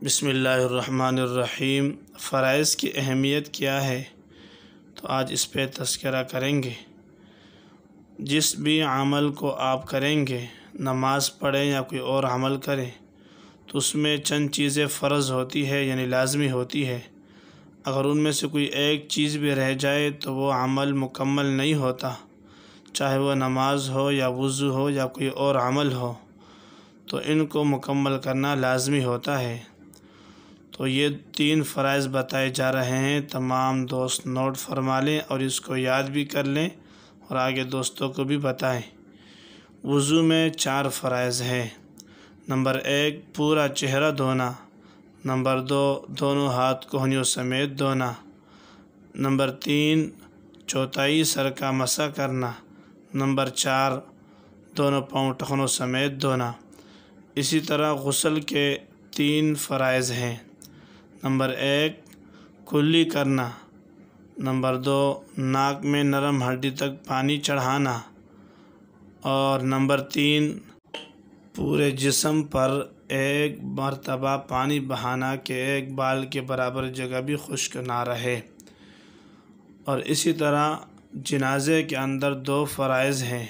بسم اللہ الرحمن الرحیم۔ فرائض کی اہمیت کیا ہے؟ تو آج اس پہ تذکرہ کریں گے۔ جس بھی عمل کو آپ کریں گے، نماز پڑھیں یا کوئی اور عمل کریں، تو اس میں چند چیزیں فرض ہوتی ہے، یعنی لازمی ہوتی ہے۔ اگر ان میں سے کوئی ایک چیز بھی رہ جائے تو وہ عمل مکمل نہیں ہوتا، چاہے وہ نماز ہو یا وضو ہو یا کوئی اور عمل ہو، تو ان کو مکمل کرنا لازمی ہوتا ہے۔ تو یہ 3 فرائض بتائے جا رہے ہیں، تمام دوست نوٹ فرما لیں اور اس کو یاد بھی کر لیں اور آگے دوستوں کو بھی بتائیں۔ وضو میں 4 فرائض ہیں۔ نمبر 1 پورا چہرہ دھونا، نمبر 2 دونوں ہاتھ کوہنیوں سمیت دھونا، نمبر 3 چوتھائی سر کا مسح کرنا، نمبر 4 دونوں پاؤں ٹخنوں سمیت دھونا۔ اسی طرح غسل کے 3 فرائض ہیں۔ نمبر 1 کلی کرنا، نمبر 2 ناک میں نرم ہڈی تک پانی چڑھانا، اور نمبر 3 پورے جسم پر 1 مرتبہ پانی بہانا کہ 1 بال کے برابر جگہ بھی خشک نہ رہے۔ اور اسی طرح جنازے کے اندر 2 فرائض ہیں۔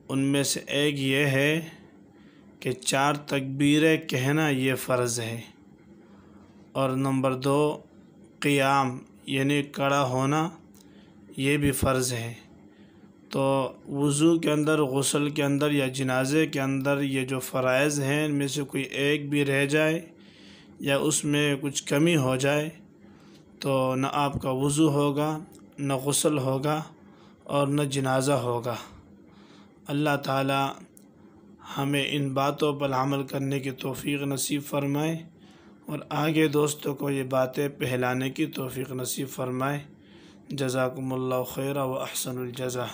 ان میں سے ایک یہ ہے کہ 4 تکبیریں کہنا، یہ فرض ہے، اور نمبر 2 قیام یعنی کھڑا ہونا، یہ بھی فرض ہے۔ تو وضو کے اندر، غسل کے اندر یا جنازے کے اندر یہ جو فرائض ہیں، ان میں سے کوئی ایک بھی رہ جائے یا اس میں کچھ کمی ہو جائے تو نہ آپ کا وضو ہوگا، نہ غسل ہوگا اور نہ جنازہ ہوگا۔ اللہ تعالی ہمیں ان باتوں پر عمل کرنے کی توفیق نصیب فرمائے اور آگے دوستوں کو یہ باتیں پھیلانے کی توفیق نصیب فرمائے۔ جزاکم اللہ خیرا و احسن الجزا۔